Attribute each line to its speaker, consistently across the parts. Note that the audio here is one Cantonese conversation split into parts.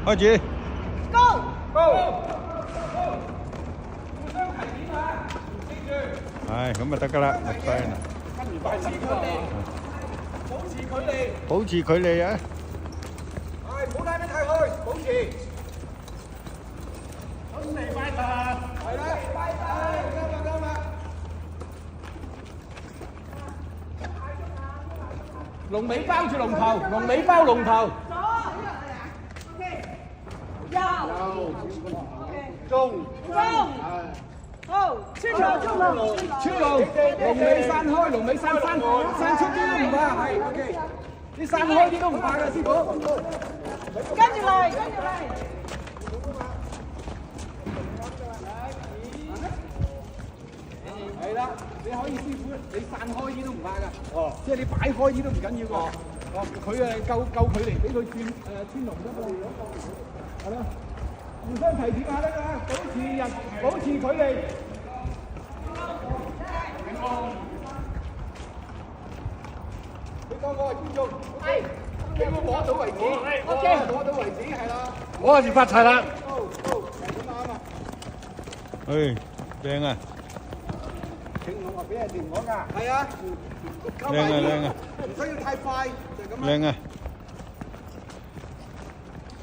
Speaker 1: 開始。
Speaker 2: 高。
Speaker 1: 係咁就得㗎啦，落低啦。保持距離啊！
Speaker 3: 係，唔好拉得太開，保持。準備拜拜。係啦，拜拜，啱啦。龍尾包住龍頭，龍尾包龍頭。中。
Speaker 2: 好，穿龍，
Speaker 3: 超龍，龍尾散開，龍尾散出啲都唔怕，係 OK。你散開啲都唔怕嘅，師傅。
Speaker 2: 跟住嚟。
Speaker 3: 係啦，你可以師傅，你散開啲都唔怕㗎。哦，即係你擺開啲都唔緊要㗎。哦，佢夠距離俾佢穿龍得㗎。係咯。互相提點下得㗎，保持距離。你當我係觀眾，係，你要摸到為止 ，OK， 摸到為止係啦。我係發財啦。好，咁啱啊。
Speaker 1: 誒，正啊！
Speaker 3: 青龍話俾人掂我㗎。係啊。
Speaker 1: 靚啊！
Speaker 3: 唔需要太快，就咁樣。
Speaker 1: 靚啊！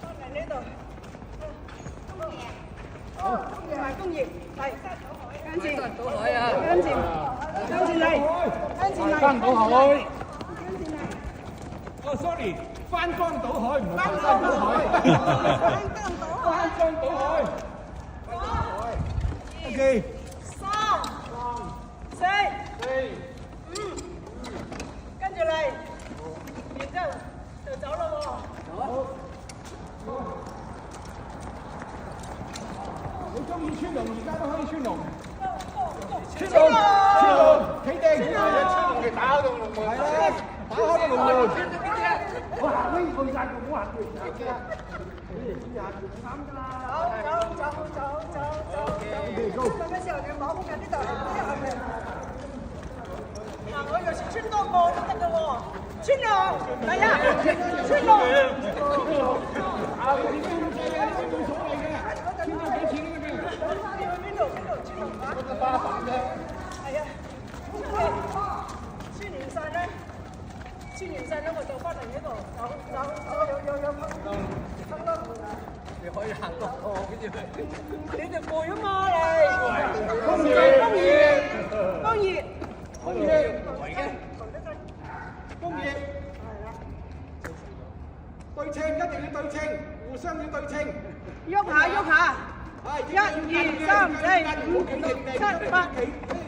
Speaker 2: 嚟呢度。好，同埋工業，係，跟住，跟住嚟，
Speaker 3: 翻到海。哦，sorry，翻江倒海唔係翻江倒海。翻江倒海。OK。
Speaker 2: 三、四、五，跟住嚟，然之後就走咯喎。
Speaker 3: 好。你中意穿龍，而家都可以穿龍。穿龍，企定。穿龍係打開個龍門。係啦，打開個龍門。我行呢去晒，唔好行住。啱㗎啦。走。咁嘅時候你摸好近呢度，
Speaker 2: 嗱，我有時穿多個都得㗎喎。穿龍，係啊，穿龍。
Speaker 3: 冇所謂嘅，穿咗幾錢呢？
Speaker 2: 邊度穿龍啊？
Speaker 3: 個花瓣啫。
Speaker 2: 係啊。穿完晒咧，我就翻嚟呢度走。
Speaker 3: 你可以行多個，跟住
Speaker 2: 你哋攰啊嘛嚟。工業。
Speaker 3: 對稱，一定要對稱，互相要對稱。
Speaker 2: 喐下。1、2、3、4、5、6、7、8。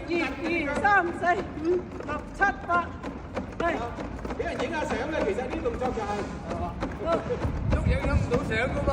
Speaker 2: 1、2、3、4、5、6、7、8。係。
Speaker 3: 俾人影下相嘅，其實呢動作就係。
Speaker 4: 喐影唔到相㗎嘛。